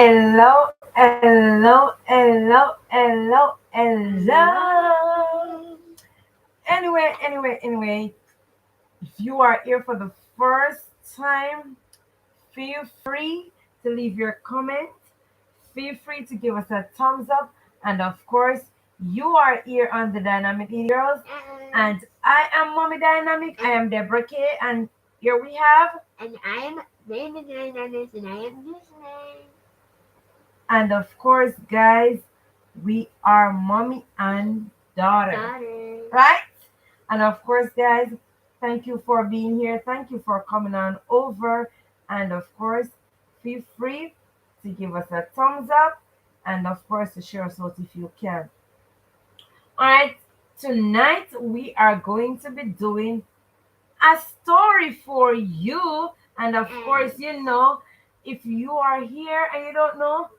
Hello, hello, hello, hello, hello. Anyway, if you are here for the first time, feel free to leave your comment. Feel free to give us a thumbs up. And of course, you are here on the Dynamic Lady Girls. And I am Mommy Dynamic. I am Deborah K. And here we have. And I am Raymond Hernandez, and I am listening. And of course, guys, we are mommy and daughter, Daughter. right? And of course, guys, thank you for being here. Thank you for coming on over. And of course, feel free to give us a thumbs up and of course to share us out if you can. All right, tonight we are going to be doing a story for you. And of course, if you are here and you don't know,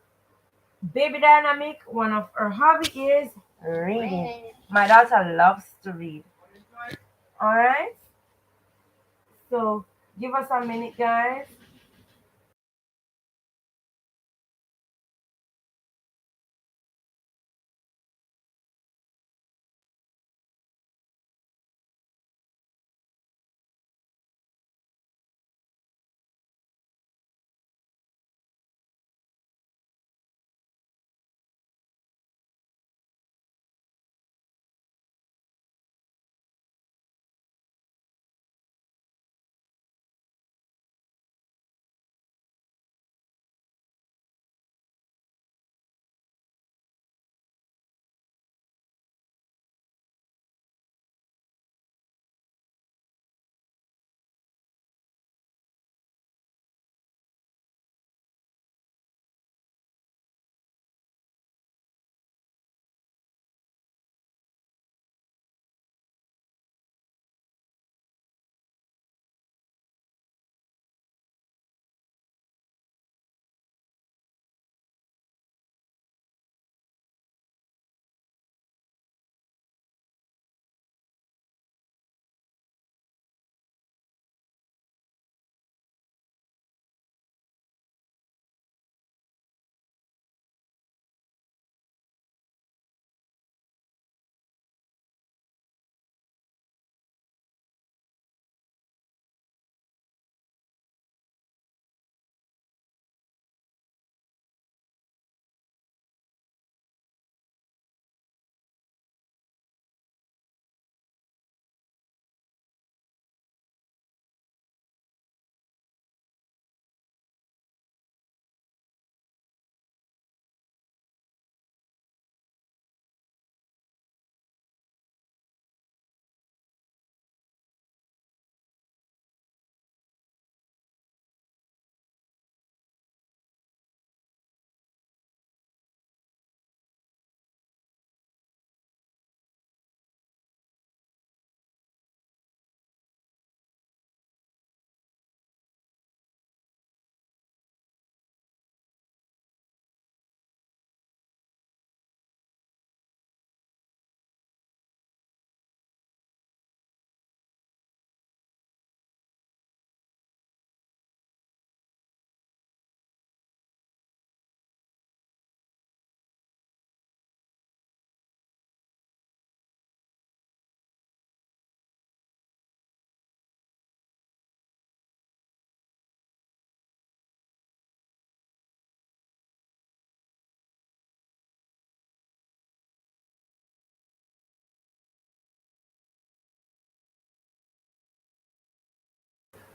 Baby Dynamic, one of her hobby is reading. Ready. My daughter loves to read. All right. So give us a minute, guys.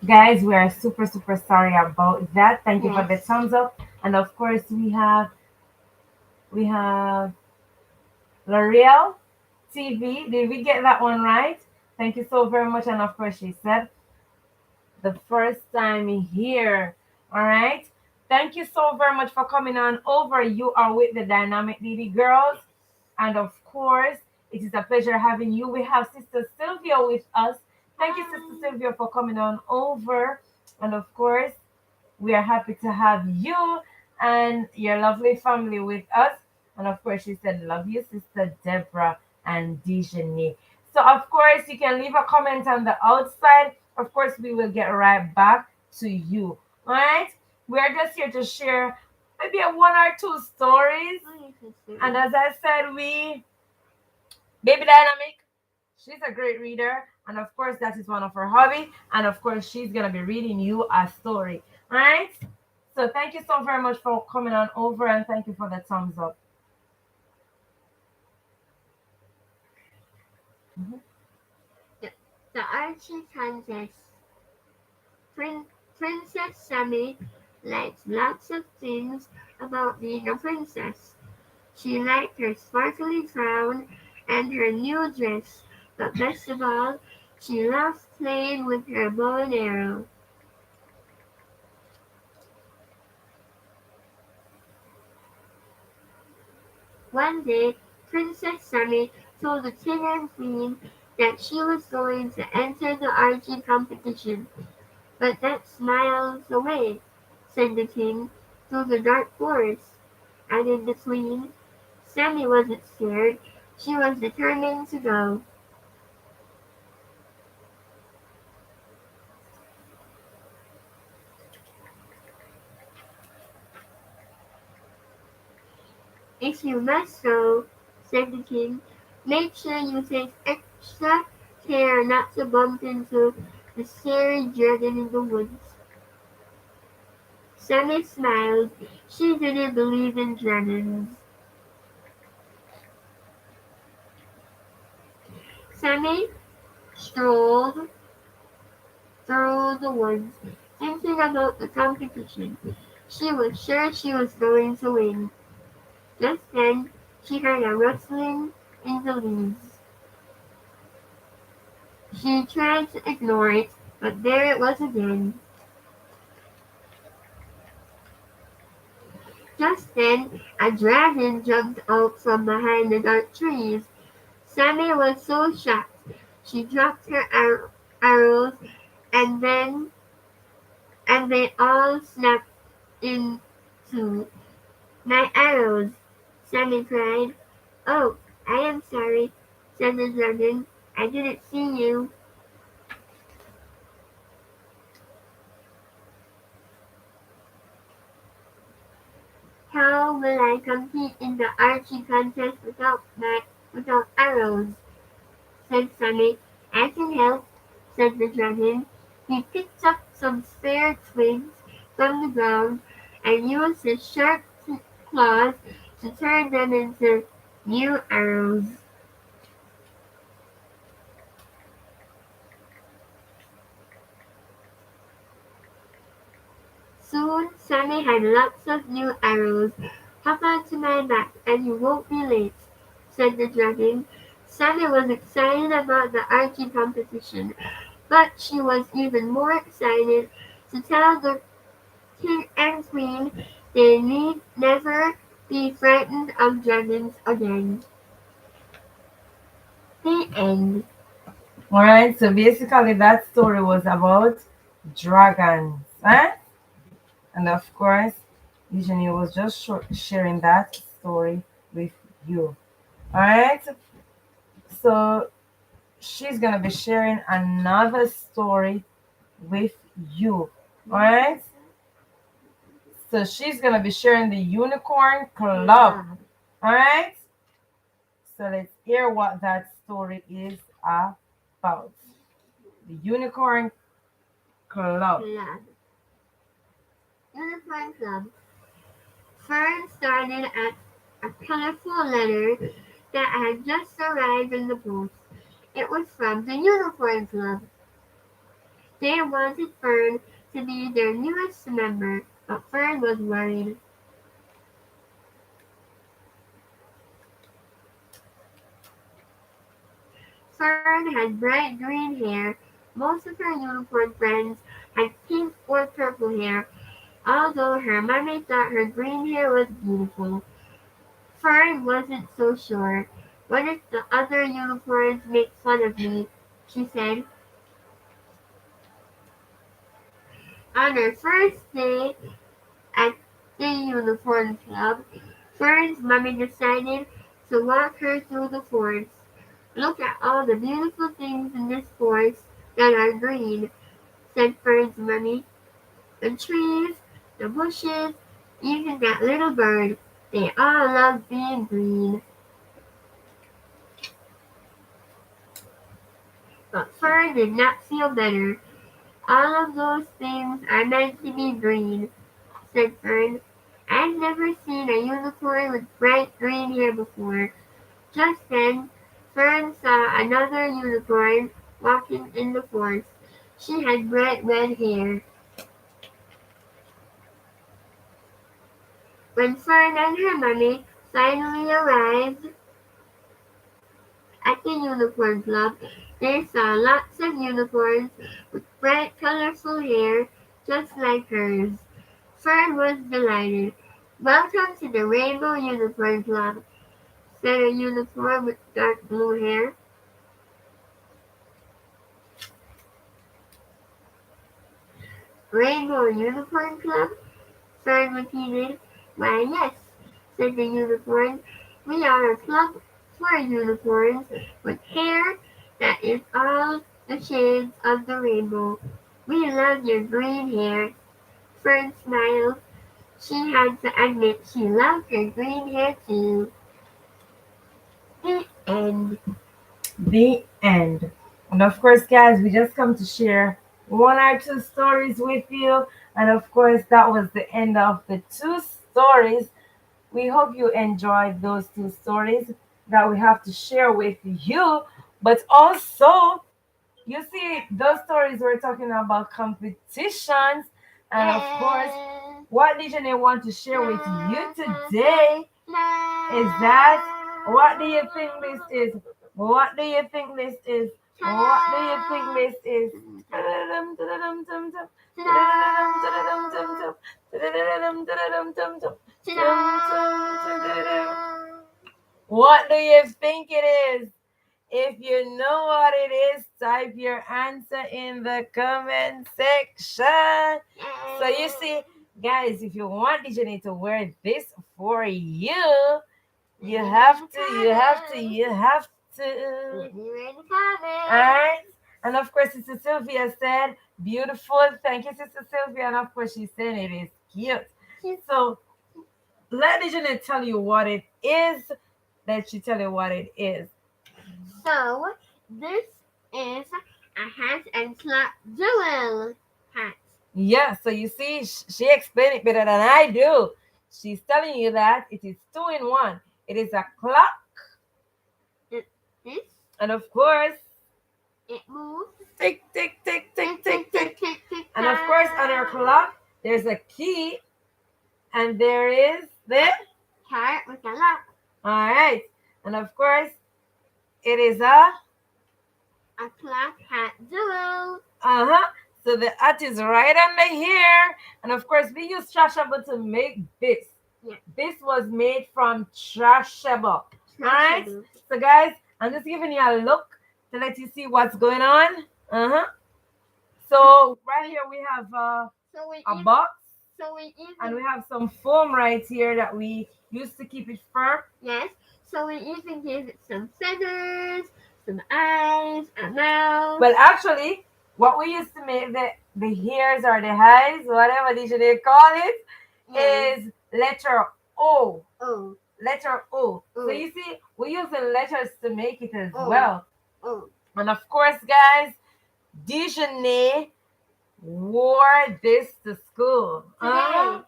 Guys, we are super sorry about that. Thank you for the Yes. thumbs up. And of course we have L'Oreal TV. Did we get that one right? Thank you so very much. And of course she said the first time here. All right. Thank you so very much for coming on over. You are with the Dynamic DD Girls. And of course, it is a pleasure having you. We have Sister Sylvia with us. Thank you, Sister Hi. Sylvia, for coming on over. And of course, we are happy to have you and your lovely family with us. And of course, she said, love you, Sister Deborah and Dejeuner. So, of course, you can leave a comment on the outside. Of course, we will get right back to you. All right? We are just here to share. maybe a one or two stories. Oh, yes, And sister. as I said, Baby Dynamic, she's a great reader. And of course, that is one of her hobby. And of course, she's going to be reading you a story. All right? So thank you so very much for coming on over and thank you for the thumbs up. Mhm. The, the Archie contest. Princess Sammy likes lots of things about being a princess. She liked her sparkly crown and her new dress, but best of all, she loved playing with her bow and arrow. One day, Princess Sammy told the king and queen that she was going to enter the archery competition. "But that's miles away," said the king, "through the dark forest," added the queen. Sammy wasn't scared. She was determined to go. "If you must go," said the king, "make sure you take extra care not to bump into the scary dragon in the woods." Sammy smiled. She didn't believe in dragons. Sammy strolled through the woods, thinking about the competition. She was sure she was going to win. Just then, she heard a rustling in the leaves. She tried to ignore it, but there it was again. Just then, a dragon jumped out from behind the dark trees. Sammy was so shocked. She dropped her arrows, and then and they all snapped in two. "My arrows!" Sammy cried. "Oh, I am sorry," said the dragon. "I didn't see you." "How will I compete in the archery contest without arrows?" said Sammy. "I can help," said the dragon. He picked up some spare twigs from the ground and used his sharp claws to turn them into new arrows. Soon Sammy had lots of new arrows. "Hop onto my back and you won't be late," said the dragon. Sammy was excited about the archery competition, but she was even more excited to tell the king and queen they need never be frightened of dragons again. The end. All right. So basically, that story was about dragons. Eh? And of course, Eugenie was just sharing that story with you. All right. So she's going to be sharing another story with you. All right. So she's going to be sharing the Unicorn Club. Club. All right. So let's hear what that story is about. The Unicorn Club. Club. Unicorn Club. Fern started at a colorful letter that had just arrived in the post. It was from the Unicorn Club. They wanted Fern to be their newest member, but Fern was worried. Fern had bright green hair. Most of her unicorn friends had pink or purple hair, although her mommy thought her green hair was beautiful. Fern wasn't so sure. "What if the other unicorns make fun of me?" she said. On her first day at the Unicorn Club, Fern's mommy decided to walk her through the forest. "Look at all the beautiful things in this forest that are green," said Fern's mommy. "The trees, the bushes, even that little bird. They all love being green. But Fern did not feel better. All of those things are meant to be green, said Fern. I've never seen a unicorn with bright green hair before. Just then, Fern saw another unicorn walking in the forest. She had bright red hair. When Fern and her mummy finally arrived at the Unicorn Club, they saw lots of unicorns with bright, colorful hair just like hers. Fern was delighted. Welcome to the Rainbow Unicorn Club, said a unicorn with dark blue hair. Rainbow Unicorn Club? Fern repeated. Why, yes, said the unicorn. We are a club for unicorns with hair that is all the shades of the rainbow. We love your green hair. Fern smiled. She had to admit she loved her green hair too. The end. The end. And of course, guys, we just come to share one or two stories with you. And of course, that was the end of the two stories. We hope you enjoyed those two stories that we have to share with you. But also, you see, those stories were talking about competitions. And of course, Yes. what Dijon want to share with you today is that what do you think this is? What do you think this is? What do you think this is? What do you think it is? If you know what it is, type your answer in the comment section. So you see, guys, if you want DJ to wear this for you, you have to, you have to, you have to. Alright? And of course, Sister Sylvia said, beautiful. Thank you, Sister Sylvia. And of course, she said it is cute. So let DJ tell you what it is. Let she tell you what it is. So, this is a hat and slap jewel hat. Yeah, so you see, she explained it better than I do. She's telling you that it is two in one. It is a clock, This, and of course, it moves. tick, tick, tick, tick, tick, tick. tick. And of course, on our clock, there's a key, and there is the Heart with a lock. all right. And of course, it is a clock hat jewel. uh-huh. So the hat is right under here. And of course, we use Trashable to make this. Yeah. This was made from Trashable. Alright? So guys, I'm just giving you a look to let you see what's going on. Uh-huh. So right here we have a box. And we have some foam right here that we use to keep it firm. Yes. So we even give it some feathers, some eyes, a mouth. Well, actually, what we used to make the hairs or the eyes, whatever they call it, is letter O. Letter O. So you see, we use the letters to make it as well. And of course, guys, Dijonay wore this to school. Today.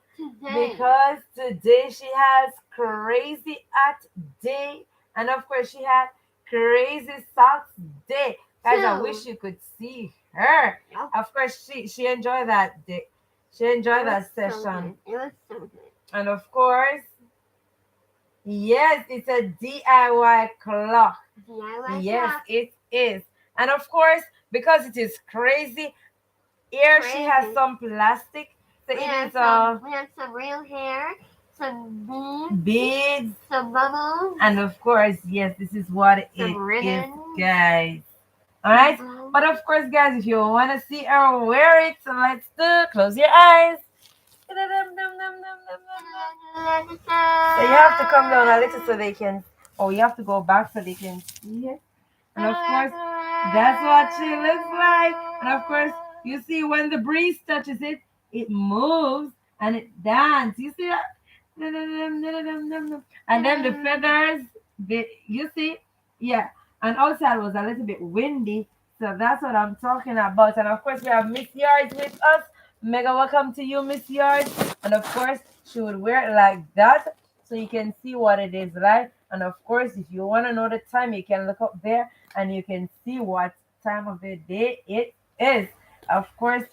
Because today she has crazy hat day. And of course, she had crazy socks day. Guys, I wish you could see her. Yep. Of course, she enjoyed that day. She enjoyed that session. It was so good. And of course, yes, it's a DIY clock. Yes, it is. And of course, because it is crazy, here she has some plastic. So we have some real hair, some beads, some bubbles, and of course, yes, this is what it is, guys. All right, but of course, guys, if you want to see her wear it, so let's close your eyes. So you have to come down a little so they can. Oh, you have to go back so they can see it. And of course, that's what she looks like. And of course, you see when the breeze touches it, it moves. and it dance. You see that? And then the feathers, you see, yeah. And outside was a little bit windy, so that's what I'm talking about. And of course, we have Miss Yards with us. Mega welcome to you, Miss Yards. And of course, she would wear it like that, so you can see what it is like. And of course, if you want to know the time, you can look up there and you can see what time of the day it is. Of course,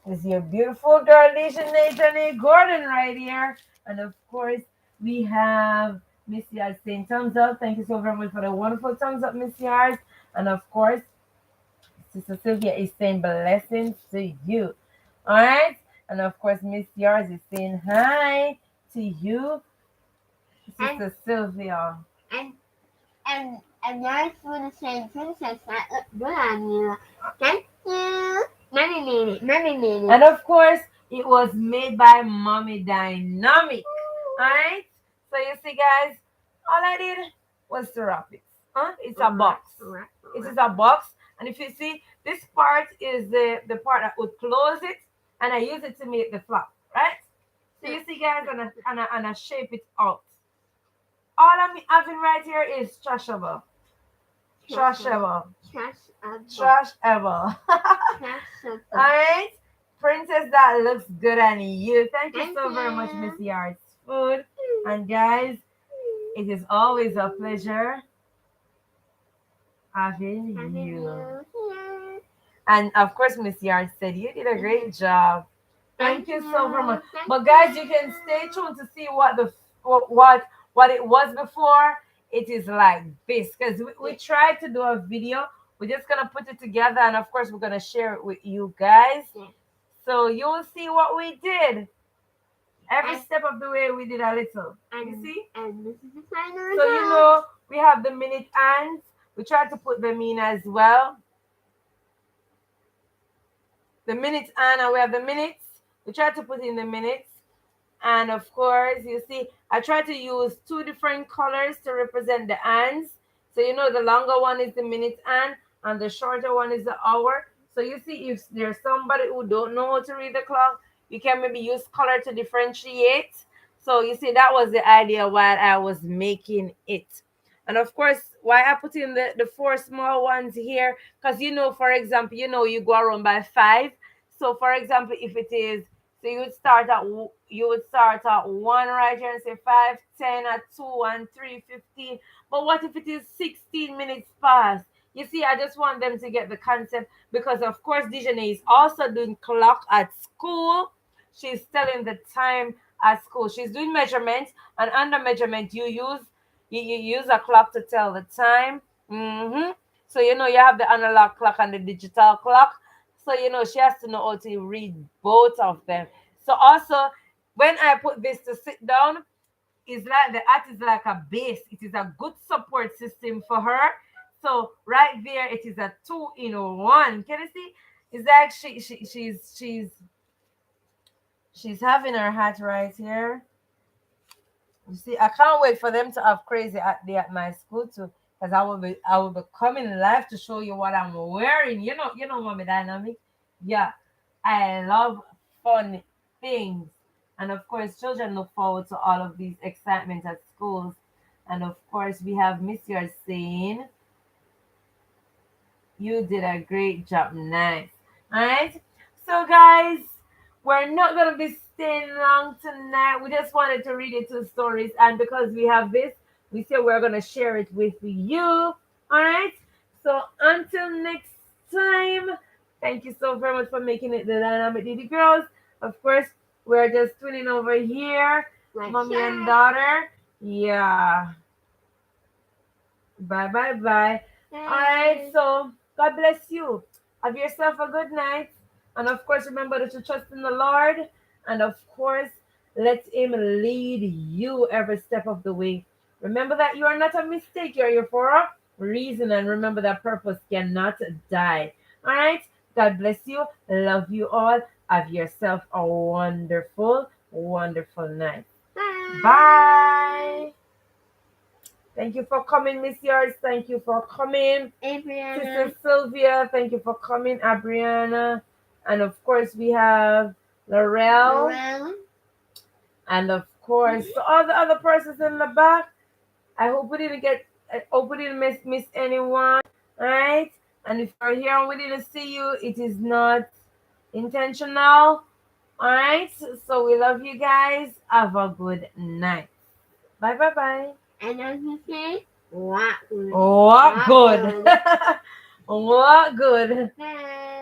is your beautiful girl, Lisha Nathan Gordon, right here. And of course, we have Miss Yard saying thumbs up. Thank you so very much for the wonderful thumbs up, Miss Yard. And of course, Sister Sylvia is saying blessings to you. All right. And of course, Miss Yards is saying hi to you, And Sister Sylvia. and and yours for the same princess that looked good on you. Thank you. Mommy made it. And of course, it was made by Mommy Dynamic. Alright? So you see, guys, all I did was to wrap it. Huh? It's a box. It is a box. And if you see, this part is the part that would close it, and I use it to make the flap. Right? So you see, guys, and I shape it out. All I'm having right here is trashable. Trashable. Trash ever. Alright. Princess, that looks good on you. Thank you so very much, Miss Yards Food. And guys, it is always a pleasure having you. And of course, Miss Yards said you did a great job. Thank you so very much. But guys, you can stay tuned to see what it was before. It is like this because we tried to do a video. We're just gonna put it together, and of course, we're gonna share it with you guys. So you'll see what we did. Every step of the way, we did a little. You see? And this is the final So you know, we have the minute hands. We tried to put them in as well. The minutes and we have the minutes. We tried to put in the minutes. And of course, you see, I try to use two different colors to represent the hands. So you know the longer one is the minute hand and the shorter one is the hour. So you see, if there's somebody who don't know how to read the clock, you can maybe use color to differentiate. So you see, that was the idea while I was making it. And of course, why I put in the four small ones here, because you know, for example, you know, you go around by five. So for example, if it is, so you would start at one right here and say 5, 10, at 2 and 3, 15. But what if it is 16 minutes past? You see, I just want them to get the concept because of course Dijonay is also doing clock at school. She's telling the time at school. She's doing measurements, and under measurement you use a clock to tell the time. So you know you have the analog clock and the digital clock. So you know she has to know how to read both of them. So also when I put this to sit down, is like the art is like a base. It is a good support system for her. So right there, it is a two in one. Can you see? It's like she's having her hat right here. You see, I can't wait for them to have crazy at day at my school too, because I will be coming live to show you what I'm wearing. You know, Mommy Dynamic. Yeah, I love fun things, and of course, children look forward to all of these excitement at schools. And of course, we have Miss Yours saying, "You did a great job, nice." All right, so guys, we're not going to be staying long tonight. We just wanted to read you two stories. And because we have this, we say we're going to share it with you. All right. So until next time, thank you so very much for making it the Dynamic Diddy Girls. Of course, we're just twinning over here, mommy and daughter. Yeah. Bye, bye, bye. All right. So God bless you. Have yourself a good night. And of course, remember to trust in the Lord. And of course, let Him lead you every step of the way. Remember that you are not a mistake. You're here for a reason. And remember that purpose cannot die. All right. God bless you. Love you all. Have yourself a wonderful, wonderful night. Bye. Bye. Thank you for coming, Miss Yards. Thank you for coming. Adriana. Sister Sylvia, thank you for coming, Abriana. And of course, we have Laurel, Laurel, and of course to all the other persons in the back. I hope we didn't get. I hope we didn't miss anyone. Right? And if you're here and we didn't see you, it is not intentional. All right. So we love you guys. Have a good night. Bye bye bye. and as you say, what good? What What good? good? What good? Bye.